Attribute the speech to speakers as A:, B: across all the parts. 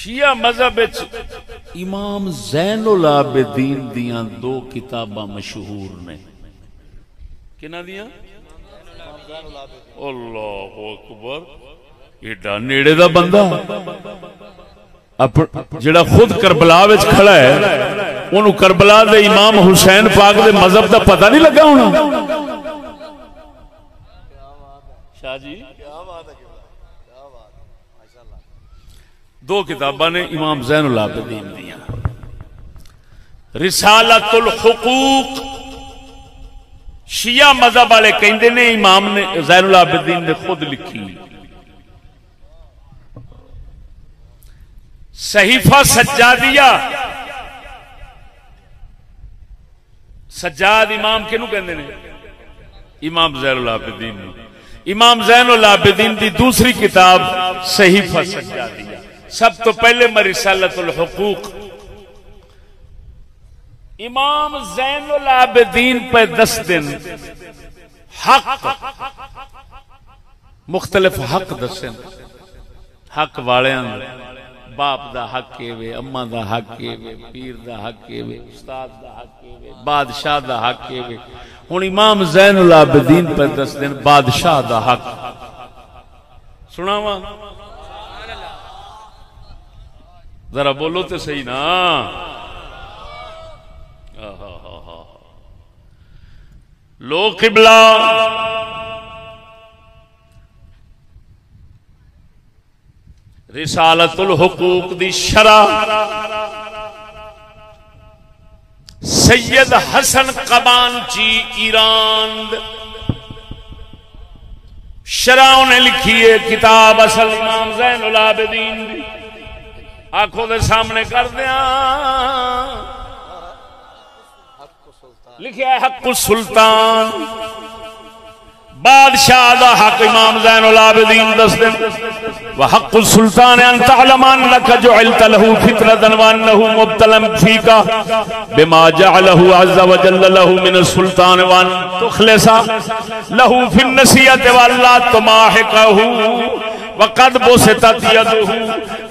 A: شیعہ مذہب امام زین العابدین دیاں دو کتاباں مشہور نے. کنہ دیاں؟ اللہ اکبر. ایڈا نیڑے دا بندہ جڑا خود کربلا وچ کھڑا ہے انہوں کربلا دے امام حسین پاک دے مذہب دا پتہ نہیں لگا ہونا. شاہ جی دو کتاباں نے امام زین العابدین دیاں. رسالت الحقوق شیعہ مذہب والے کہندے نے امام نے زین العابدین نے خود لکھی. صحیفہ سجادیہ سجاد امام کنوں کہندے نے؟ امام زین العابدین نے. امام زین العابدین دی دوسری کتاب صحیفہ سجادیہ. سب تو پہلے میں رسالت الحقوق. امام زین العابدین پہ 10 دن حق مختلف حق دسیں. حق والیاں باپ دا حق کیوے، اما دا حق کیوے، پیر دا حق کیوے، استاد دا حق کیوے، بادشاہ دا حق کیوے. ہن امام زین العابدین پہ 10 دن بادشاہ دا حق سناواں. ذرا بولو تے صحیح نا. لو قبلہ رسالت الحقوق دی شرح سید حسن قبانچی ایران شرح انہیں لکھی ہے. کتاب اصل امام زین العابدین دی آنکھوں دے سامنے کر دیا لکھیا ہے حق السلطان بادشاہ دا حق امام زین العابدین دس دن. وحق السلطان ان تعلم انک جعلت له فطرة وانه مبتلا فيك بما جعله عز وجل له من السلطان وان تخلص له في النسية ولا تماحقه وقد بسطت يده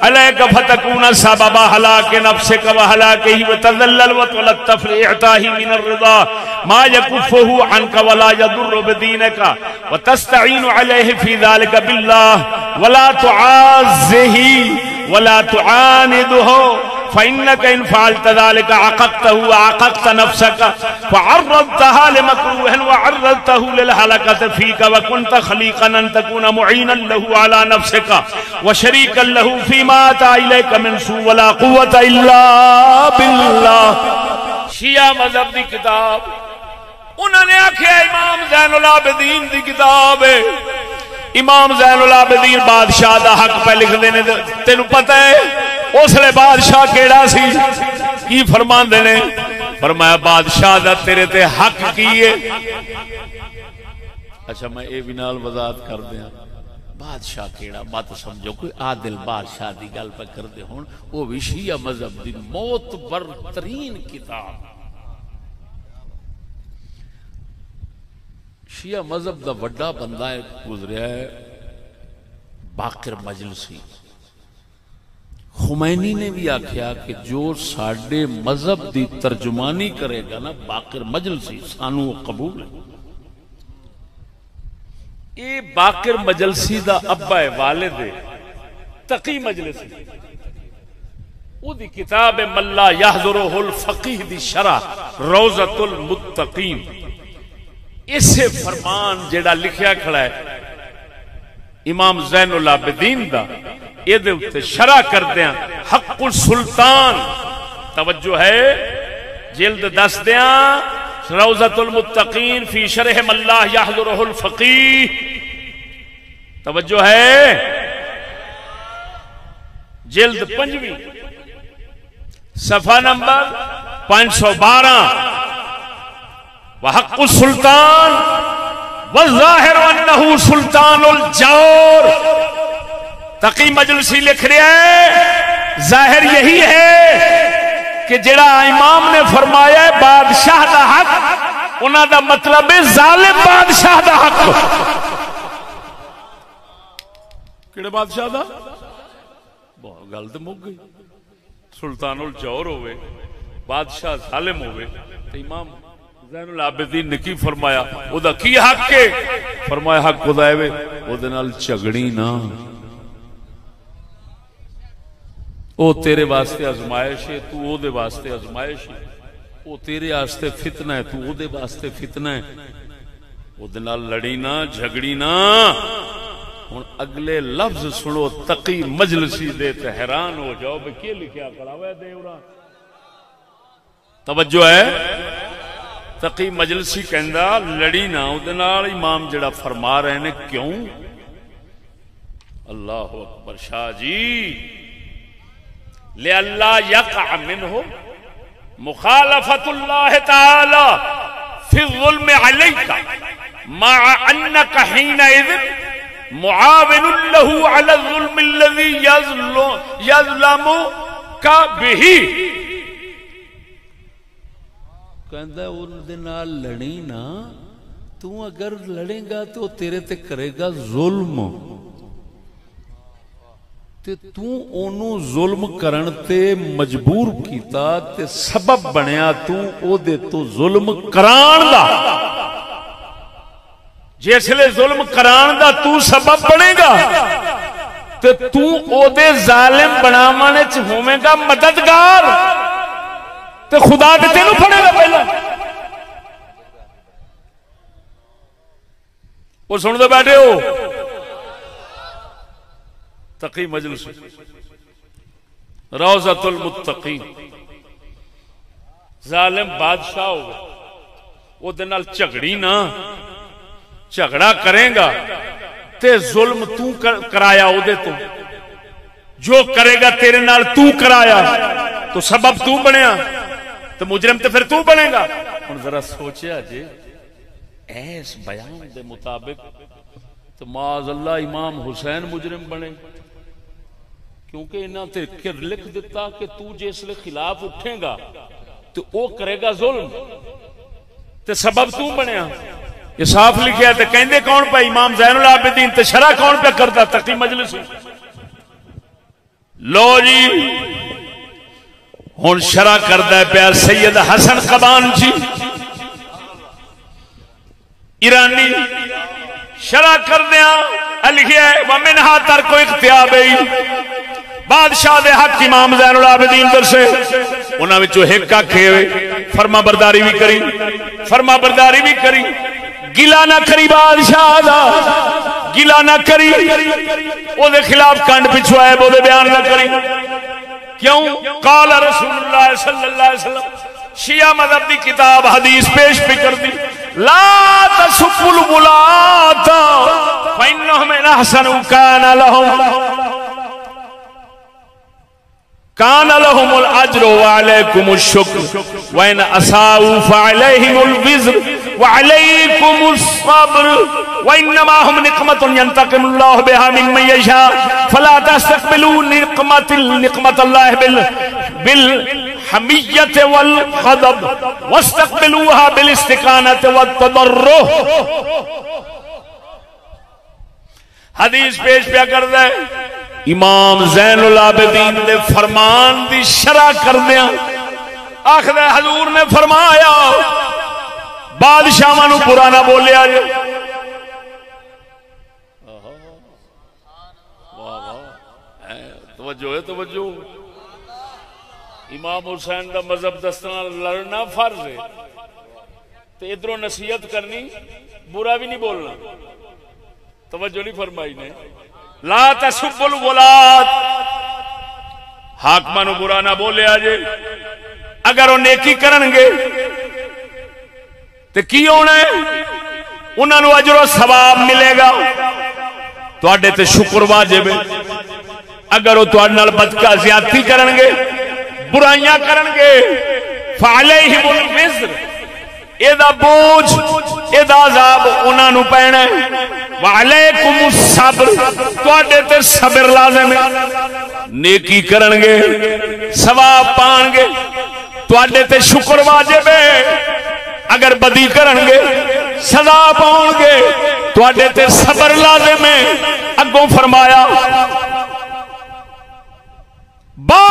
A: عليك فتكون سبب هلاك نفسك وهلاكه وتذلل وتلطف لإعطائه من الرضا ما يكفه عنك ولا يضر بدينك وتستعين عليه في ذلك بالله ولا تعازه ولا تعانده فإنك إن فعلت ذلك عققته وعققت نفسك فعرضتها لمكروه وعرضته للهلكة فيك وكنت خليقا أن تكون معينا له على نفسك وشريكا له فيما أتى إليك من سوء ولا قوة إلا بالله. شیعہ مذہب دی کتاب انہوں نے آکھیا امام زین العابدین دی کتاب ہے. امام زین العابدین بادشاہ دا حق پہ لکھ دینے. تینوں پتہ ہے اس لئے بادشاہ کیڑا سی کی فرمان دینے؟ فرمایا بادشاہ دا تیرے تے حق کیے. اچھا میں اے بھی نال وضاحت کر دیا بادشاہ کیڑا بات سمجھو. کوئی عادل بادشاہ دی گل پہ کر دے ہون وہ بھی شیعہ مذہب دی معتبر ترین کتاب. شیعہ مذہب دا وڈا بندہ گزریا ہے باقر مجلسی. خمینی نے بھی آکھیا کہ جو ساڈے مذہب دی ترجمانی کرے گا نا باقر مجلسی سانو قبول ہے. اے باقر مجلسی دا ابا ہے والد ہے تقی مجلسی. او دی کتاب ملا یحضرہ الفقیہ دی شرح روضۃ المتقین. اسے فرمان جڑا لکھیا کھڑا ہے امام زین العابدین دا یہ دے اتے شرح کر دیاں حق السلطان. توجہ ہے جلد 10 دیاں روضۃ المتقین فی شرح ملا یحضرہ الفقیہ. توجہ ہے جلد 5 صفحہ نمبر 512. وحق السلطان والظاہر انہو سلطان الجور. تقی مجلسی لکھ رہا ہے ظاہر یہی ہے کہ جڑا امام نے فرمایا ہے بادشاہ دا حق انہاں دا مطلب ہے ظالم بادشاہ دا حق. کیڑے بادشاہ دا؟ گل تو مک گئی. سلطان الجور ہوئے بادشاہ ظالم ہوئے تو امام زین العابدین نے کی فرمایا او دا کی حق ہے؟ فرمایا حق خدا ہے او دے نال جھگڑی نہ، او تیرے واسطے آزمائش ہے، تو او دے واسطے آزمائش ہے، او تیرے واسطے فتنہ ہے، تو او دے واسطے فتنہ ہے، او دے نال لڑی نہ، جھگڑی نہ. ہن اگلے لفظ سنو تقی مجلسی دے تے حیران ہو جاؤ بھئی کی لکھیا کڑا ہوا ہے دیوراں. توجہ ہے، تقی مجلسی کہندا لڑی نہ، او دے نال امام جڑا فرما رہے نے کیوں؟ اللہ اکبر. شاہ جی لِأَلَّا يَقَعَ مِنْهُ مُخَالَفَةُ اللَّهِ تَعَالَى فِي الظُّلْمِ عَلَيْكَ مَعَ أَنَّكَ حِينَئِذٍ مُعَاوِنٌ لَهُ عَلَى الظُّلْمِ الَّذِي يَظْلَمُكَ بِهِ. کہندا ان دے نال لڑی نا، تو اگر لڑے گا تو تیرے تے کرے گا ظلم، تے تو اونوں ظلم کرن تے مجبور کیتا تے سبب بنیا تو او دے تو ظلم کران دا. جسلے ظلم کران دا تو سبب بنے گا تے تو او دے ظالم بناون وچ ہوویں گا مددگار، تے خدا تے تینوں پڑے گا پہلا. وہ سن دے بیٹھے ہو تقی مجلس روضۃ المتقین. ظالم بادشاہ ہوگا وہ دے نال جھگڑی نہ، جھگڑا کرے گا تے ظلم تو کرایا او دے تو، جو کرے گا تیرے نال تو کرایا تو سبب تو بنیا تو مجرم تے پھر تو بنے گا. ہن ذرا سوچیا جی ایس بیان دے مطابق تو معاذ اللہ امام حسین مجرم بنے، کیونکہ انہاں تے لکھ دیتا کہ تو جس لے خلاف اٹھے گا تو او کرے گا ظلم تے سبب تو بنیا. یہ صاف لکھیا تے کہندے کون پہ امام زین العابدین تے شرح کون پہ کرتا تقی مجلس. لو جی ہن شرح کردا ہے پیا سید حسن قبان جی ایرانی. شرح کردیاں لکھیا ہے ومنها ترک اختیابی، بادشاہ دے حق امام زین العابدین درسے انہاں وچوں ایک آکھے فرما برداری بھی کری، فرما برداری بھی کری، گلا نہ کری بادشاہ دا، گلا نہ کری، او دے خلاف کانڈ پچھو آئے وہ دے بیان نہ کری. کیوں؟ قال رسول اللہ صلی اللہ علیہ وسلم، شیعہ مذہب دی کتاب حدیث پیش بھی کر دی، لا تسبوا الولاۃ فإنهم إن أحسنوا كان لهم الأجر وعليكم الشكر وإن أساءوا فعليهم الوزر وعليكم الصبر وإنما هم نقمة ينتقم الله بها ممن يشاء فلا تستقبلوا نقمة الله بالحمية والغضب واستقبلوها بالاستكانة والتضرع. حدیث پیش پیا کردا ہے امام زین العابدین دے فرمان دی شرح کردیاں آخر حضور نے فرمایا بادشاہاں نو برا نہ بولیا جے. توجہ ہے توجہ. امام حسین دا مذہب دستنا لڑنا فرض ہے تے ادھروں نصیحت کرنی، برا بھی نہیں بولنا. توجہ نہیں فرمائی نے. لا تسبوا الولاۃ، حاکماں نو برا نہ بولیا جے. اگر وہ نیکی کرن گے تے کی ہونا ہے؟ انہاں نو اجر و ثواب ملے گا، تواڈے تے شکر واجب ہے. اگر وہ تواڈے نال بدکا زیادتی کرن گے، برائیاں کرن گے، فعلیہم الوزر، اے دا بوجھ، اے دا عذاب انہاں نو پینا ہے. وعلیکم الصبر، تواڈے تے صبر لازم ہے. نیکی کرن گے ثواب پان گے، تواڈے تے شکر واجب ہے. اگر بدی کرن گے سزا پاؤ گے، تواڈے تے صبر لازم ہے. اگوں فرمایا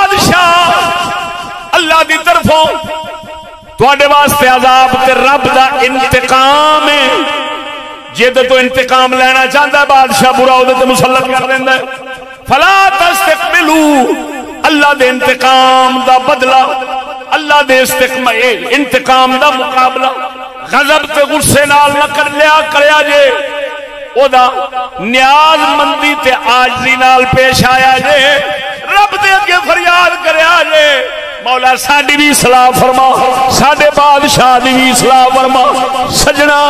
A: بادشاہ اللہ دی طرفوں تواڈے واسطے عذاب تے رب دا انتقام ہے. جے تو انتقام لینا چاہتا ہے بادشاہ برا وہ تے مسلط کر دیندا ہے. فلا تستقبلوا اللہ دے انتقام دا بدلہ اللہ دے انتقام دا مقابلہ غضب تے غصے نال نہ کر لیا کریا جے او دا نیاز مندی تے عاجزی نال پیش آیا جے رب دے اگے فریاد کریا جے مولا ساڈی بھی اصلاح فرما ساڈے بادشاہ دی بھی اصلاح فرما. سجنا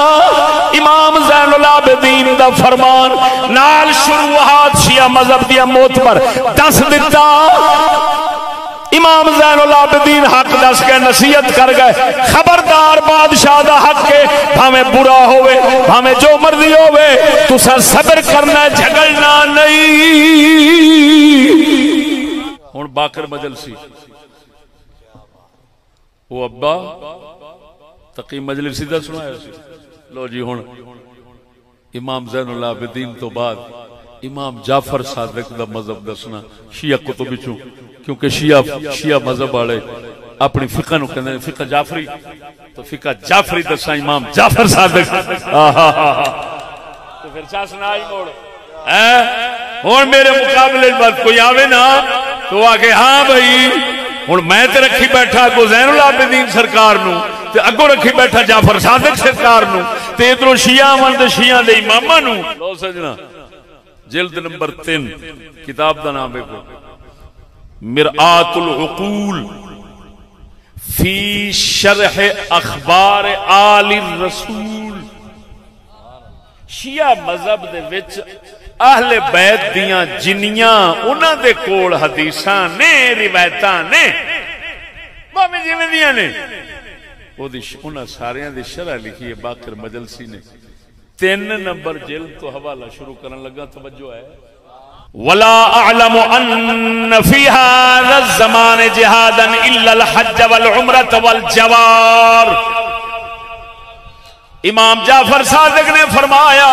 A: امام زین العابدین دا فرمان نال شروعات شیعہ مذہب دیا معتبر دس دتا. امام زین العابدین حق دس کے نصیحت کر گئے خبردار بادشاہ دا حق ہے بھاویں برا ہوئے بھاویں جو مرضی ہوئے تسا صبر کرنا جھگڑنا نہیں. ہن باقر مجلسی وہ ابا تقی مجلسی دا سنایا سی. لو جی ہن امام زین العابدین تو بعد امام جعفر صادق دا مذہب دسنا شیعہ کتب وچوں کیونکہ شیعہ مذہب والے اپنی فقہ نو کہندے نے فقہ جعفری تو فقہ جعفری دسا امام جعفر صادق تو پھر چا سنائی موڑ ہن میرے مقابلے بعد کوئی آوے نا تو آ کے ہاں بھائی ہن میں تے رکھی بیٹھا کو زین العابدین سرکار نو تے اگوں رکھی بیٹھا جعفر صادق سرکار نو تے ادھروں شیعہ من تے شیعہ دے اماماں نو. لو سجنا جلد نمبر 3 کتاب دا نام ہے مرآت العقول فی شرح اخبار آل الرسول. شیعہ مذہب دے وچ اہل بیت دیاں جنیاں انہاں دے کول حدیثاں نے روایتاں نے باویں جویں دیاں نے او دی انہاں ساریاں دی شرح لکھی ہے باقر مجلسی نے. 3 نمبر جلد تو حوالہ شروع کرن لگا توجہ ہے. ولا اعلم ان في هذا الزمان جهادا الا الحج والعمرة والجوار. امام جعفر صادق نے فرمایا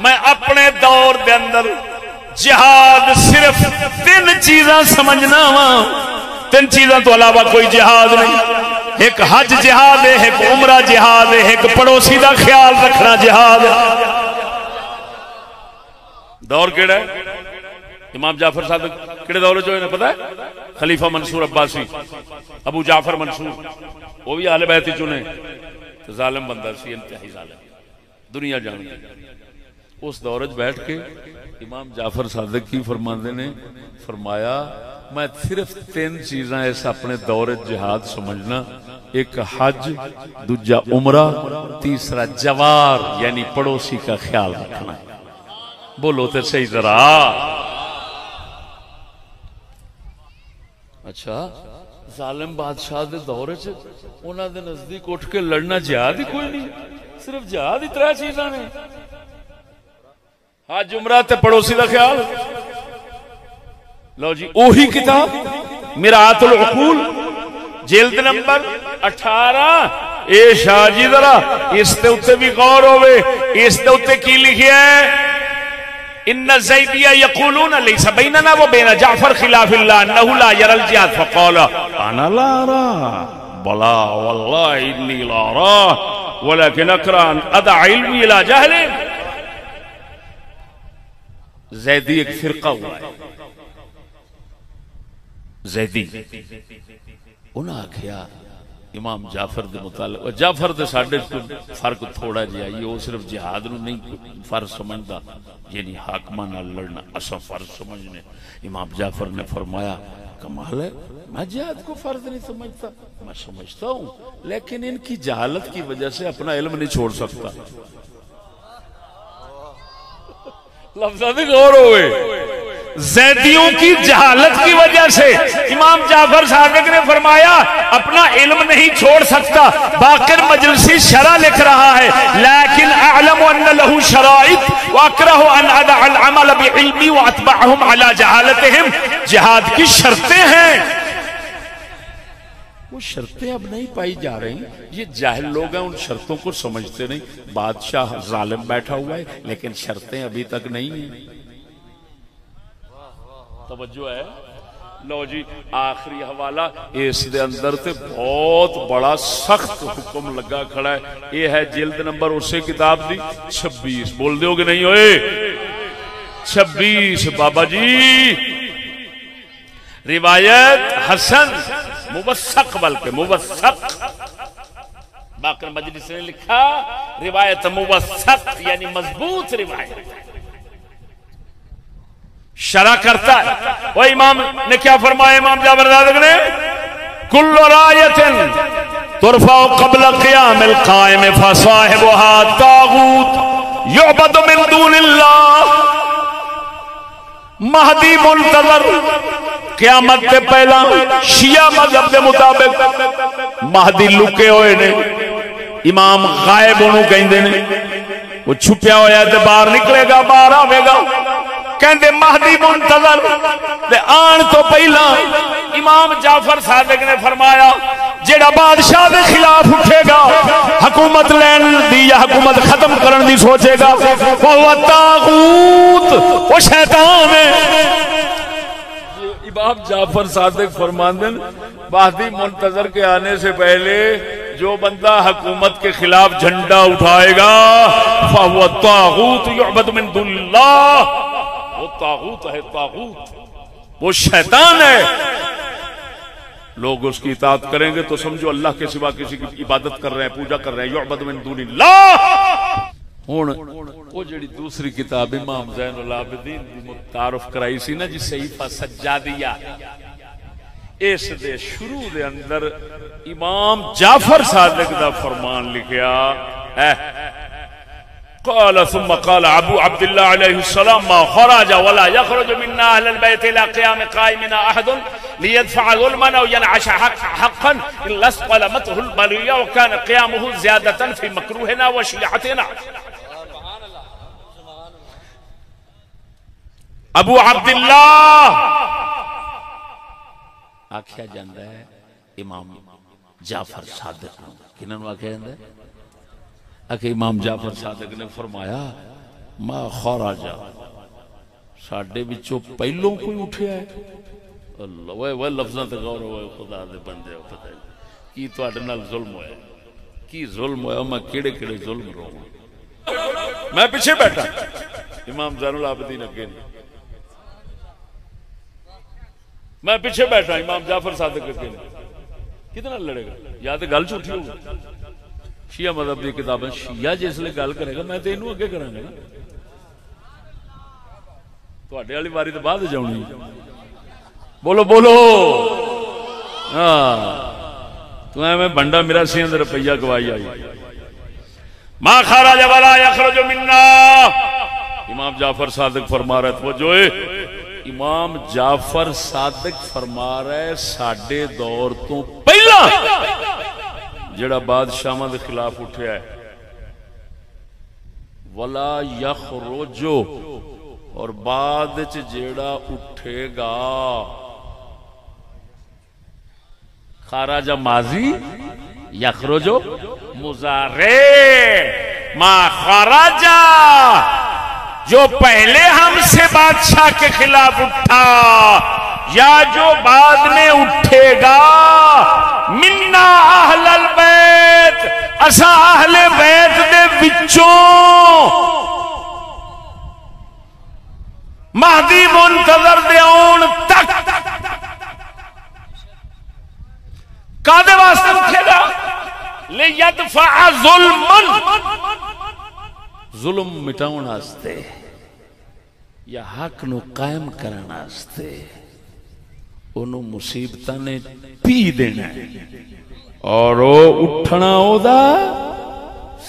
A: میں اپنے دور دے اندر جہاد صرف 3 چیزاں سمجھنا وا. 3 چیزاں تو علاوہ کوئی جہاد نہیں. ایک حج جہاد ہے ایک عمرہ جہاد ہے ایک پڑوسی دا خیال رکھنا جہاد ہے. دور کیڑا ہے امام جعفر صادق کیڑے دور جو ہے پتہ ہے خلیفہ منصور عباسی ابو جعفر منصور وہ بھی اہل بیت چنے تو ظالم بندہ سی انتہائی ظالم دنیا جان گئی. اس دور وچ بیٹھ کے امام جعفر صادق کی فرماندے نے فرمایا میں صرف 3 چیزاں اس اپنے دور جہاد سمجھنا. ایک حج دوجا عمرہ تیسرا جوار یعنی پڑوسی کا خیال رکھنا. بولو تے صحیح ذرا. اچھا ظالم بادشاہ دے دور وچ انہاں دے نزدیک اٹھ کے لڑنا جہاد ہی کوئی نہیں. صرف جہاد ہی 3 چیزاں نے حج عمرہ تے پڑوسی دا خیال. لو جی اوہی کتاب مرآت العقول جلد نمبر 18 اے شاہ جی ذرا اس تے اوتے بھی غور ہوئے. اس تے اوتے کی لکھیا ہے ان الزیدیہ یقولون لیس بیننا و بین جعفر خلاف اللہ انہو لا یر الجہاد فقال انا لا را بلا واللہ انی لا را ولیکن اکران ادع علمی الى جہل. زیدی ایک فرقہ ہوا ہے زیدی انہاں کیا امام جعفر دے متعلق جعفر دے ساڈے فرق تھوڑا جہا ہے وہ صرف جہاد نو نہیں فرض سمجھدا یعنی حاکماں نال لڑنا اصل فرض سمجھنے. امام جعفر نے فرمایا کمال ہے میں جہاد کو فرض نہیں سمجھتا میں سمجھتا ہوں لیکن ان کی جہالت کی وجہ سے اپنا علم نہیں چھوڑ سکتا. لفظاں دی غور ہوئے. زیدیوں کی جہالت کی وجہ سے امام جعفر صادق نے فرمایا اپنا علم نہیں چھوڑ سکتا. باقر مجلسی شرح لکھ رہا ہے لیکن اعلم ان له شرائط واکرہ ان ادع العمل بعلمی واتبعهم على جہالتهم. جہاد کی شرطیں ہیں وہ شرطیں اب نہیں پائی جا رہی. یہ جاہل لوگ ہیں ان شرطوں کو سمجھتے نہیں. بادشاہ ظالم بیٹھا ہوا ہے لیکن شرطیں ابھی تک نہیں ہیں. توجہ ہے لو جی آخری حوالہ اس دے اندر تے بہت بڑا سخت حکم لگا کھڑا ہے. یہ ہے جلد نمبر اسے کتاب دی 26. بول دیو کہ نہیں ہوئے 26 بابا جی. روایت حسن موثق بلکہ موثق باقر مجلس نے لکھا روایت موثق یعنی مضبوط روایت شرح کرتا ہے. وہ امام نے کیا فرمایا امام جعفر صادق نے کل رایت ترفع قبل قیام القائم فصاحبها طاغوت یعبد من دون اللہ. مہدی منتظر قیامت سے پہلا شیعہ مذہب کے مطابق مہدی لکے ہوئے نے امام غائب انہوں کہندے نے وہ چھپیا ہوا ہے تے باہر نکلے گا باہر آوے گا کہندے مہدی منتظر تے آن تو پہلا امام جعفر صادق نے فرمایا جیڑا بادشاہ دے خلاف اٹھے گا حکومت لین دی یا حکومت ختم کرن دی سوچے گا وہ طاغوت وہ شیطان ہے. امام جعفر صادق فرماندے مہدی منتظر کے آنے سے پہلے جو بندہ حکومت کے خلاف جھنڈا اٹھائے گا فہو طاغوت یعبد من دون اللہ. وہ طاغوت ہے طاغوت وہ شیطان ہے. لوگ اس کی اطاعت کریں گے تو سمجھو اللہ کے سوا کسی کی عبادت کر رہے ہیں پوجا کر رہے ہیں. یعبد من دون اللہ. وہ جڑی دوسری کتاب امام زین العابدین دی متعارف کرائی سی نا جی صحیفہ سجادیہ اس دے شروع دے اندر امام جعفر صادق دا فرمان لکھیا قال ثم قال ابو عبد الله عليه السلام ما خرج ولا يخرج منا اهل البيت الى قيام قائمنا احد ليدفع ظلما او ينعش حقا الا اسقلمته البليه وكان قيامه زياده في مكروهنا وشيعتنا. ابو عبداللہ آکھیا جاندہ ہے امام جعفر صادق کنن آکھیا جاندہ ہے کہ امام جعفر صادق نے فرمایا ما خراجا ساڈے وچوں پہلوں کوئی اٹھیا ہے. اللہ وہ لفظاں تے غور ہوئے خدا دے بندے پتہ کی تواڈے نال ظلم ہویا کی ظلم ہویا میں کیڑے کیڑے ظلم رہوں. میں پیچھے بیٹھا امام زین العابدین اگے نہیں میں پیچھے بیٹھا امام جعفر صادق اگے نہیں کتنا لڑے گا یا تے گل جھوٹی ہوگی. شیعہ مذہب دی کتابیں شیعہ جس لئے گل کرے گا میں تے انہوں اگے کروں گا نا تواڈے والی باری تے بعد جاؤنی. بولو بولو تو میں بندہ میرا سی اندر روپیہ گوائی آئی ما خرج ولا يخرج منا. امام جعفر صادق فرما رہے تھے جو امام جعفر صادق فرما رہے ساڈے دور تو پہلا جڑا بادشاہاں دے خلاف اٹھیا ہے ولا یخرجو اور بعد وچ جڑا اٹھے گا خرج ماضی یخرجو مضارع ما خرج جو پہلے ہم سے بادشاہ کے خلاف اٹھا یا جو بعد میں اٹھے گا منا اہل البیت اسا اہل بیت دے وچوں مہدی منتظر دے آن تک کادے واسطے اٹھے گا لیدفع ظلم مٹاؤن واسطے یا حق نو قائم کرنا واسطے انہوں مصیبتاں نے پی دینا ہے اور وہ اٹھنا ہو دا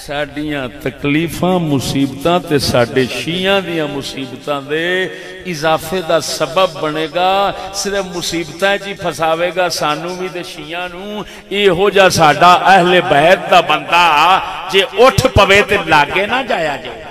A: ساڑیاں تکلیفاں مصیبتاں تے ساڑے شیعہ دیاں مصیبتاں دے اضافے دا سبب بنے گا. صرف مصیبتاں جی پھساوے گا سانو بھی دے شیعہ نو یہ ہو جا ساڑا اہل بیت دا بندہ جے اٹھ پوے تے لاگے نہ جایا جائے